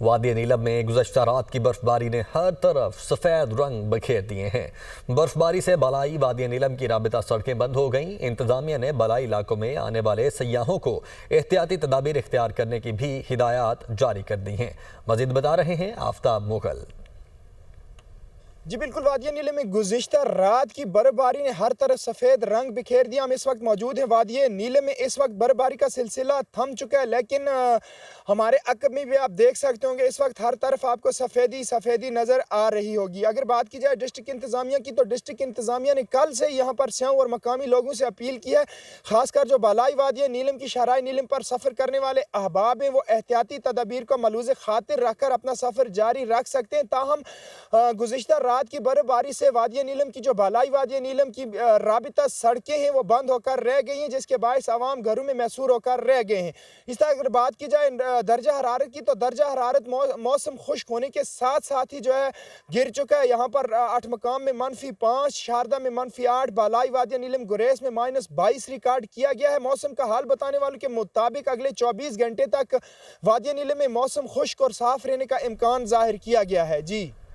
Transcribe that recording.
وادی نیلم میں گزشتہ رات کی برفباری نے ہر طرف سفید رنگ بکھیر دیے ہیں۔ برفباری سے بالائی وادی نیلم کی رابطہ سڑکیں بند ہو گئیں۔ انتظامیہ نے بالائی علاقوں میں آنے والے سیاحوں کو احتیاطی تدابیر اختیار کرنے کی بھی ہدایات جاری کر دی ہیں۔ مزید بتا رہے ہیں آفتاب مغل۔ جی بالکل، وادی نیلم میں گزشتہ رات کی برفباری نے ہر طرف سفید رنگ بکھیر دیا۔ ہم اس وقت موجود ہیں وادی نیلم میں۔ اس وقت برفباری کا سلسلہ تھم چکا ہے، لیکن ہمارے عقب میں بھی آپ دیکھ سکتے ہوں گے اس وقت ہر طرف آپ کو سفیدی نظر آ رہی ہوگی۔ اگر بات کی جائے ڈسٹرکٹ انتظامیہ کی، تو ڈسٹرکٹ انتظامیہ نے کل سے یہاں پر سیاحوں اور مقامی لوگوں سے اپیل کی ہے، خاص کر جو بالائی وادی نیلم کی شاہراہ نیلم پر سفر کرنے والے احباب ہیں، وہ احتیاطی تدابیر کو ملحوظ خاطر رکھ کر اپنا سفر جاری رکھ سکتے ہیں۔ تاہم گزشتہ رات کی برفباری سے وادی نیلم کی جو بالائی وادی نیلم کی رابطہ سڑکیں ہیں وہ بند ہو کر رہ گئی ہیں، جس کے باعث عوام گھروں میں محصور ہو کر رہ گئے ہیں۔ اس طرح اگر بات کی جائے درجہ حرارت کی، تو درجہ حرارت موسم خشک ہونے کے ساتھ ساتھ ہی جو ہے گر چکا ہے۔ یہاں پر 8 مقام میں -5، شاردہ میں -8، بالائی وادی نیلم گریز میں -22 ریکارڈ کیا گیا ہے۔ موسم کا حال بتانے والوں کے مطابق اگلے 24 گھنٹے تک وادی نیلم میں موسم خشک اور صاف رہنے کا امکان ظاہر کیا گیا ہے۔ جی